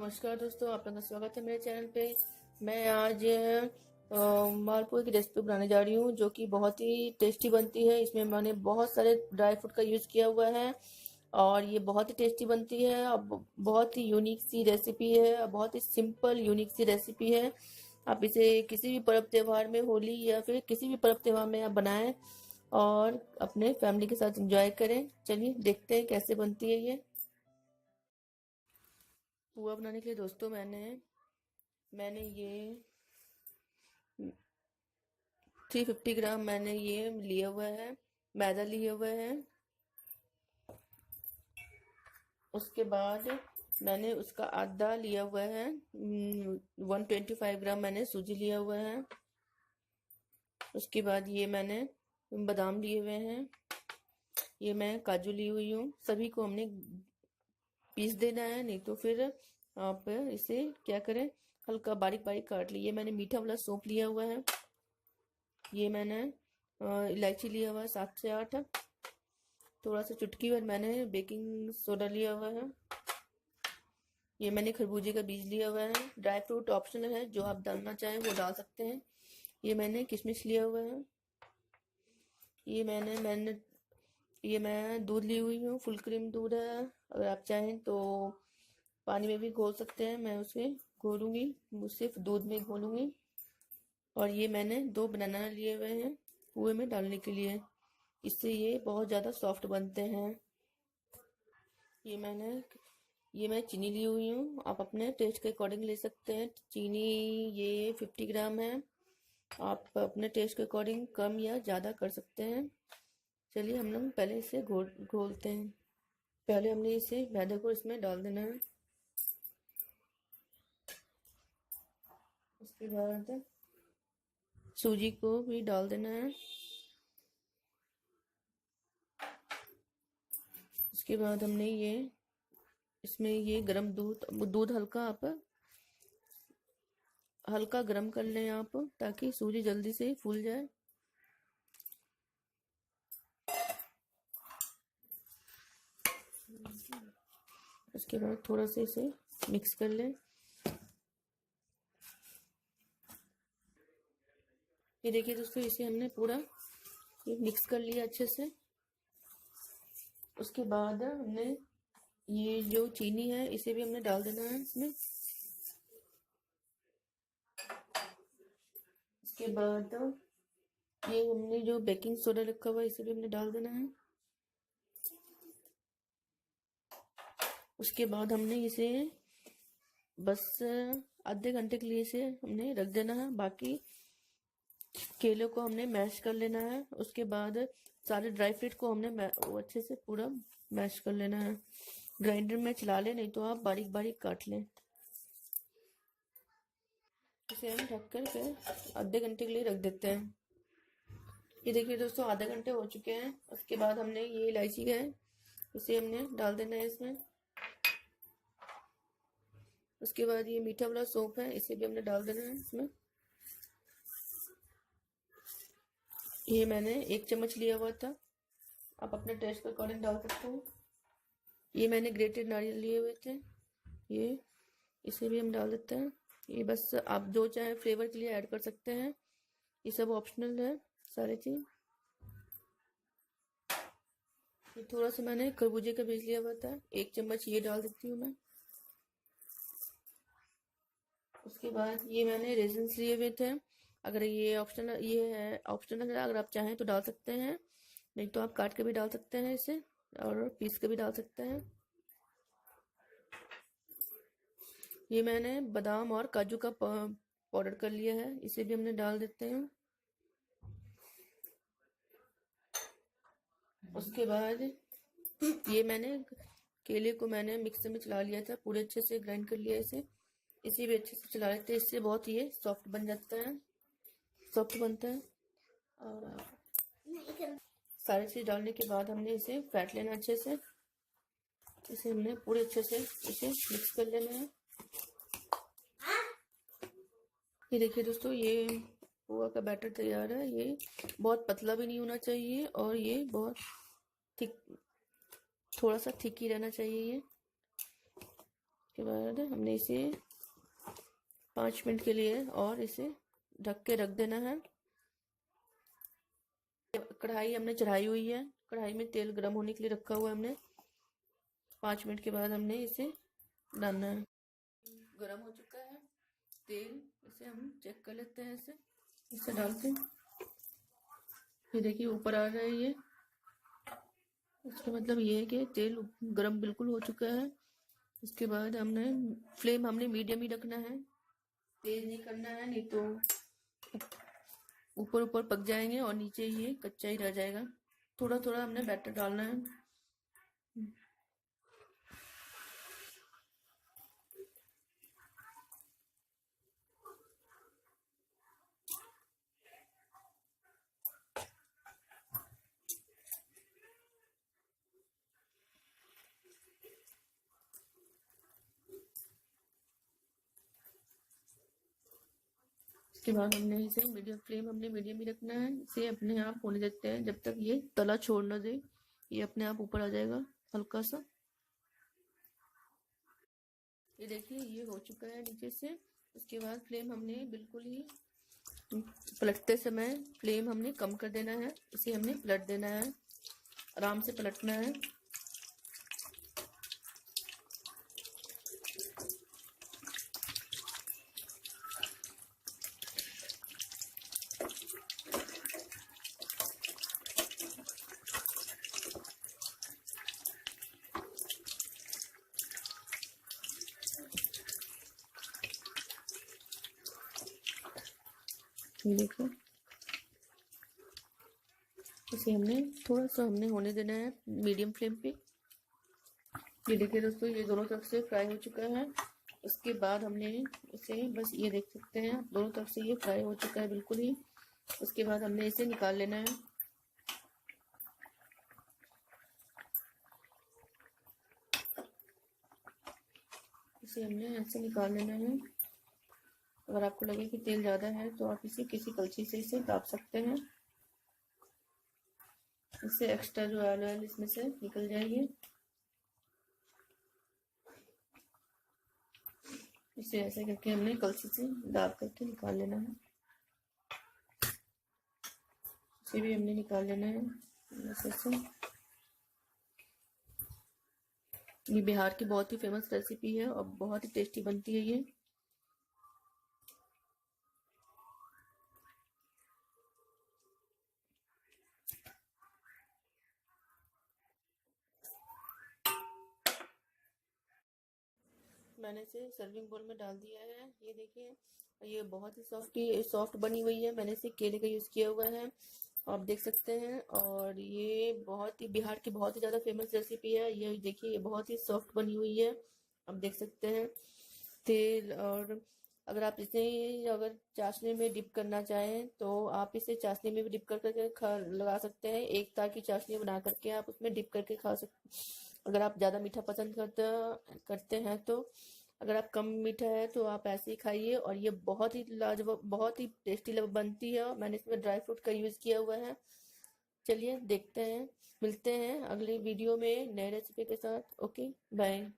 नमस्कार दोस्तों, आप लोगों का स्वागत है मेरे चैनल पे। मैं आज मालपुए की रेसिपी बनाने जा रही हूँ, जो कि बहुत ही टेस्टी बनती है। इसमें मैंने बहुत सारे ड्राई फ्रूट का यूज़ किया हुआ है और ये बहुत ही टेस्टी बनती है और बहुत ही यूनिक सी रेसिपी है और बहुत ही सिंपल यूनिक सी रेसिपी है। आप इसे किसी भी पर्व त्योहार में, होली या फिर किसी भी पर्व त्योहार में आप बनाएं और अपने फैमिली के साथ एंजॉय करें। चलिए देखते हैं कैसे बनती है ये पुआ बनाने के लिए। दोस्तों मैंने ये 350 ग्राम मैंने ये लिया हुआ है, मैदा लिया हुआ है। उसके बाद मैंने उसका आधा लिया हुआ है, 125 ग्राम मैंने सूजी लिया हुआ है। उसके बाद ये मैंने बादाम लिए हुए हैं, ये मैं काजू ली हुई हूँ। सभी को हमने पीस देना है, नहीं तो फिर आप इसे क्या करें, हल्का बारीक बारीक काट लीजिए। मैंने मीठा वाला सौंफ लिया हुआ है, ये मैंने इलायची लिया हुआ है 7 से 8, थोड़ा सा चुटकी भर मैंने बेकिंग सोडा लिया हुआ है। ये मैंने खरबूजे का बीज लिया हुआ है। ड्राई फ्रूट ऑप्शनल है, जो आप डालना चाहें वो डाल सकते हैं। ये मैंने किशमिश लिया हुआ है। ये मैंने ये मैं दूध ली हुई हूँ, फुल क्रीम दूध है। अगर आप चाहें तो पानी में भी घोल सकते हैं, मैं उसे घोलूंगी, सिर्फ दूध में घोलूंगी। और ये मैंने 2 बनाना लिए हुए हैं पुए में डालने के लिए, इससे ये बहुत ज़्यादा सॉफ्ट बनते हैं। ये मैंने ये मैं चीनी ली हुई हूँ, आप अपने टेस्ट के अकॉर्डिंग ले सकते हैं चीनी। ये 50 ग्राम है, आप अपने टेस्ट के अकॉर्डिंग कम या ज़्यादा कर सकते हैं। चलिए हम लोग पहले इसे घोलते हैं। पहले हमने इसे मैदे को इसमें डाल देना है। उसके बाद सूजी को भी डाल देना है। उसके बाद हमने इसमें ये गरम दूध हल्का गरम कर लें आप, ताकि सूजी जल्दी से फूल जाए। उसके बाद थोड़ा सा इसे मिक्स कर लें। ये देखिए दोस्तों, इसे हमने पूरा ये मिक्स कर लिया अच्छे से। उसके बाद हमने ये जो चीनी है इसे भी हमने डाल देना है इसमें। उसके बाद ये हमने जो बेकिंग सोडा रखा हुआ है इसे भी हमने डाल देना है। उसके बाद हमने इसे बस आधे घंटे के लिए इसे हमने रख देना है। बाकी केले को हमने मैश कर लेना है। उसके बाद सारे ड्राई फ्रूट को हमने वो अच्छे से पूरा मैश कर लेना है। ग्राइंडर में चला लें, नहीं तो आप बारीक बारीक काट लें। इसे हम ढक कर फिर आधे घंटे के लिए रख देते हैं। ये देखिए दोस्तों, आधे घंटे हो चुके हैं। उसके बाद हमने ये इलायची है, इसे हमने डाल देना है इसमें। उसके बाद ये मीठा वाला सौंफ है, इसे भी हमने डाल देना है इसमें। ये मैंने 1 चम्मच लिया हुआ था, आप अपने टेस्ट के अकॉर्डिंग डाल सकते हो। ये मैंने ग्रेटेड नारियल लिए हुए थे, ये इसे भी हम डाल देते हैं। ये बस आप जो चाहे फ्लेवर के लिए ऐड कर सकते हैं, ये सब ऑप्शनल है सारी चीज। ये थोड़ा सा मैंने खरबूजे का बीज लिया हुआ था, 1 चम्मच ये डाल देती हूँ मैं। उसके बाद ये मैंने रेजिन्स लिए हुए थे, अगर ये ऑप्शनल है, अगर आप चाहें तो डाल सकते हैं, नहीं तो आप काट के भी डाल सकते हैं इसे, और पीस के भी डाल सकते हैं। ये मैंने बादाम और काजू का पाउडर कर लिया है, इसे भी हमने डाल देते हैं। उसके बाद ये मैंने केले को मैंने मिक्सर में चला लिया था, पूरे अच्छे से ग्राइंड कर लिया इसे भी अच्छे से चला लेते हैं, इससे बहुत ये सॉफ्ट बन जाता है, सॉफ्ट बनता है। और सारी चीज डालने के बाद हमने इसे फेंट लेना अच्छे से। इसे हमने पूरे अच्छे से इसे मिक्स कर लेना है। ये देखिए दोस्तों, ये पोहा का बैटर तैयार है। ये बहुत पतला भी नहीं होना चाहिए और ये बहुत थिक, थोड़ा सा थिक ही रहना चाहिए ये। के बाद हमने इसे 5 मिनट के लिए और इसे ढक के रख देना है। कढ़ाई हमने चढ़ाई हुई है, कढ़ाई में तेल गर्म होने के लिए रखा हुआ है हमने। 5 मिनट के बाद हमने इसे डालना है। गर्म हो चुका है तेल, इसे हम चेक कर लेते हैं। इसे डालते हैं, ये देखिए ऊपर आ रहा है ये। इसका मतलब ये है कि तेल गरम बिल्कुल हो चुका है। इसके बाद हमने मीडियम ही रखना है, तेज नहीं करना है, नहीं तो ऊपर ऊपर पक जाएंगे और नीचे ये कच्चा ही रह जाएगा। थोड़ा थोड़ा हमने बैटर डालना है। इसके बाद हमने इसे मीडियम ही रखना है। इसे अपने आप होने देते हैं जब तक ये तला छोड़ ना दे। ये अपने आप ऊपर आ जाएगा हल्का सा। ये देखिए ये हो चुका है नीचे से। उसके बाद फ्लेम हमने बिल्कुल ही पलटते समय फ्लेम हमने कम कर देना है। इसे हमने पलट देना है, आराम से पलटना है। ये देखो, इसे थोड़ा सा होने देना है मीडियम फ्लेम पे। ये देखिए दोस्तों, ये दोनों तरफ से फ्राई हो चुका है। उसके बाद हमने इसे बस ये देख सकते हैं दोनों तरफ से ये फ्राई हो चुका है बिल्कुल ही। उसके बाद हमने इसे निकाल लेना है। इसे हमने ऐसे निकाल लेना है। अगर आपको लगे कि तेल ज़्यादा है तो आप इसे किसी कलछी से इसे दाब सकते हैं। इससे एक्स्ट्रा जो ऑयल इसमें से निकल जाएगी। इसे ऐसे करके हमने कलछी से दाब करके निकाल लेना है। इसे भी हमने निकाल लेना है ऐसे से। ये बिहार की बहुत ही फेमस रेसिपी है और बहुत ही टेस्टी बनती है ये। मैंने इसे सर्विंग बोल में डाल दिया है। ये देखिए, ये बहुत ही सॉफ्ट बनी हुई है। मैंने इसे केले का यूज़ किया हुआ है, आप देख सकते हैं। और ये बहुत ही बिहार की बहुत ही ज़्यादा फेमस रेसिपी है। ये देखिए, ये बहुत ही सॉफ्ट बनी हुई है, आप देख सकते हैं। तेल और अगर चाशनी में डिप करना चाहें तो आप इसे चाशनी में भी डिप करके लगा सकते हैं। एक तार की चाशनी बना करके आप उसमें डिप करके खा सकते। अगर आप ज़्यादा मीठा पसंद करते हैं तो, अगर आप कम मीठा है तो आप ऐसे ही खाइए। और ये बहुत ही लाजवाब, बहुत ही टेस्टी बनती है। मैंने इसमें ड्राई फ्रूट का यूज़ किया हुआ है। चलिए देखते हैं, मिलते हैं अगली वीडियो में नए रेसिपी के साथ। Okay, bye.